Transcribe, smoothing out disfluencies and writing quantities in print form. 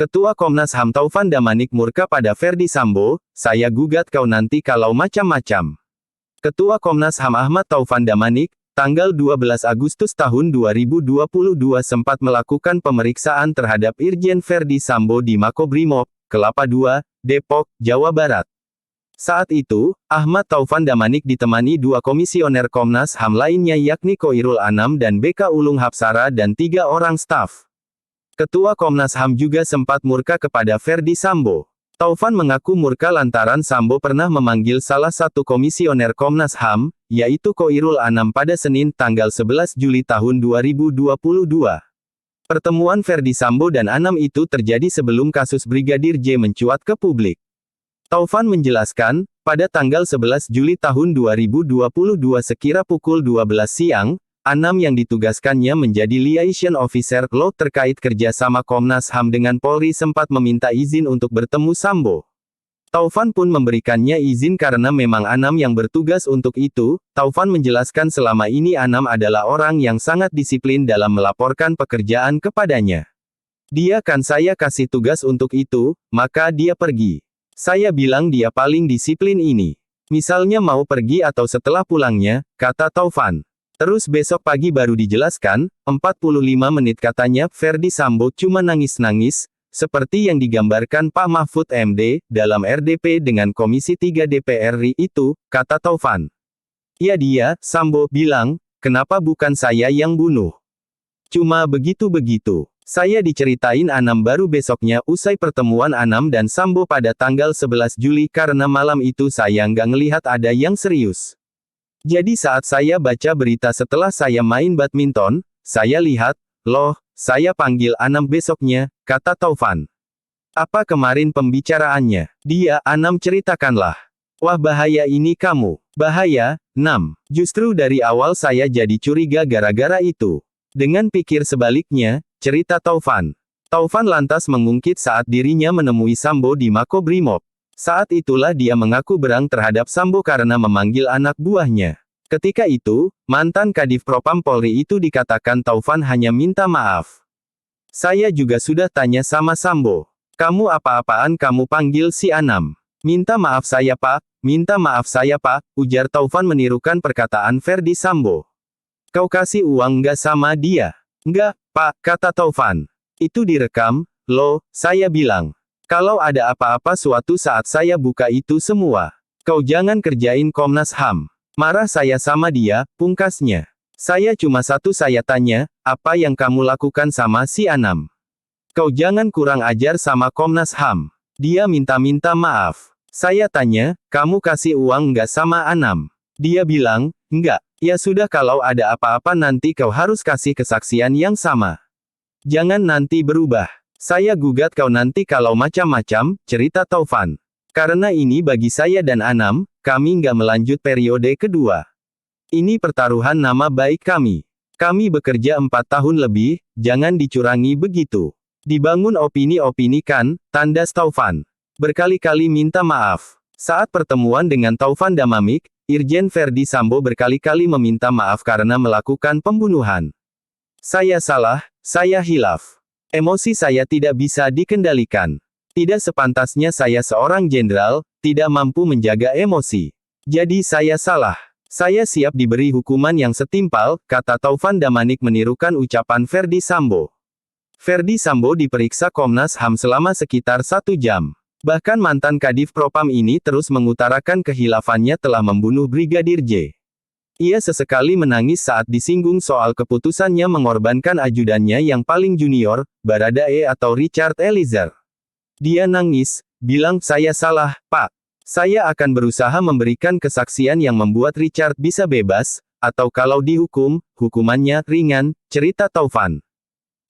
Ketua Komnas HAM Taufan Damanik murka pada Ferdy Sambo, "Saya gugat kau nanti kalau macam-macam." Ketua Komnas HAM Ahmad Taufan Damanik, tanggal 12 Agustus tahun 2022 sempat melakukan pemeriksaan terhadap Irjen Ferdy Sambo di Makobrimob, Kelapa II, Depok, Jawa Barat. Saat itu, Ahmad Taufan Damanik ditemani dua komisioner Komnas HAM lainnya yakni Koirul Anam dan BK Ulung Hapsara dan 3 orang staf. Ketua Komnas HAM juga sempat murka kepada Ferdy Sambo. Taufan mengaku murka lantaran Sambo pernah memanggil salah satu komisioner Komnas HAM, yaitu Koirul Anam pada Senin tanggal 11 Juli tahun 2022. Pertemuan Ferdy Sambo dan Anam itu terjadi sebelum kasus Brigadir J mencuat ke publik. Taufan menjelaskan, pada tanggal 11 Juli tahun 2022 sekira pukul 12 siang, Anam yang ditugaskannya menjadi Liaison Officer Law terkait kerjasama Komnas HAM dengan Polri sempat meminta izin untuk bertemu Sambo. Taufan pun memberikannya izin karena memang Anam yang bertugas untuk itu. Taufan menjelaskan selama ini Anam adalah orang yang sangat disiplin dalam melaporkan pekerjaan kepadanya. Dia kan saya kasih tugas untuk itu, maka dia pergi. Saya bilang dia paling disiplin ini. Misalnya mau pergi atau setelah pulangnya, kata Taufan. Terus besok pagi baru dijelaskan, 45 menit katanya Ferdy Sambo cuma nangis-nangis, seperti yang digambarkan Pak Mahfud MD, dalam RDP dengan Komisi 3 DPR RI itu, kata Taufan. Ya dia, Sambo, bilang, kenapa bukan saya yang bunuh? Cuma begitu-begitu. Saya diceritain Anam baru besoknya usai pertemuan Anam dan Sambo pada tanggal 11 Juli karena malam itu saya nggak ngelihat ada yang serius. Jadi saat saya baca berita setelah saya main badminton, saya lihat, loh, saya panggil Anam besoknya, kata Taufan. Apa kemarin pembicaraannya? Dia, Anam ceritakanlah. Wah bahaya ini kamu. Bahaya, Nam. Justru dari awal saya jadi curiga gara-gara itu. Dengan pikir sebaliknya, cerita Taufan. Taufan lantas mengungkit saat dirinya menemui Sambo di Makobrimob. Saat itulah dia mengaku berang terhadap Sambo karena memanggil anak buahnya. Ketika itu, mantan Kadif Propam Polri itu dikatakan Taufan hanya minta maaf. Saya juga sudah tanya sama Sambo. Kamu apa-apaan kamu panggil si Anam? Minta maaf saya Pak, minta maaf saya Pak, ujar Taufan menirukan perkataan Ferdy Sambo. Kau kasih uang nggak sama dia? Nggak, Pak, kata Taufan. Itu direkam, loh, saya bilang. Kalau ada apa-apa suatu saat saya buka itu semua. Kau jangan kerjain Komnas HAM. Marah saya sama dia, pungkasnya. Saya cuma satu saya tanya, apa yang kamu lakukan sama si Anam? Kau jangan kurang ajar sama Komnas HAM. Dia minta-minta maaf. Saya tanya, kamu kasih uang nggak sama Anam? Dia bilang, enggak. Ya sudah kalau ada apa-apa nanti kau harus kasih kesaksian yang sama. Jangan nanti berubah. Saya gugat kau nanti kalau macam-macam, cerita Taufan. Karena ini bagi saya dan Anam, kami nggak melanjut periode kedua. Ini pertaruhan nama baik kami. Kami bekerja 4 tahun lebih, jangan dicurangi begitu. Dibangun opini-opini kan, tandas Taufan. Berkali-kali minta maaf. Saat pertemuan dengan Taufan Damanik, Irjen Ferdy Sambo berkali-kali meminta maaf karena melakukan pembunuhan. Saya salah, saya hilaf. Emosi saya tidak bisa dikendalikan. Tidak sepantasnya saya seorang jenderal, tidak mampu menjaga emosi. Jadi saya salah. Saya siap diberi hukuman yang setimpal, kata Taufan Damanik menirukan ucapan Ferdy Sambo. Ferdy Sambo diperiksa Komnas HAM selama sekitar 1 jam. Bahkan mantan Kadif Propam ini terus mengutarakan kehilafannya telah membunuh Brigadir J. Ia sesekali menangis saat disinggung soal keputusannya mengorbankan ajudannya yang paling junior, Baradae atau Richard Eliezer. Dia nangis, bilang saya salah, Pak. Saya akan berusaha memberikan kesaksian yang membuat Richard bisa bebas, atau kalau dihukum, hukumannya ringan, cerita Taufan.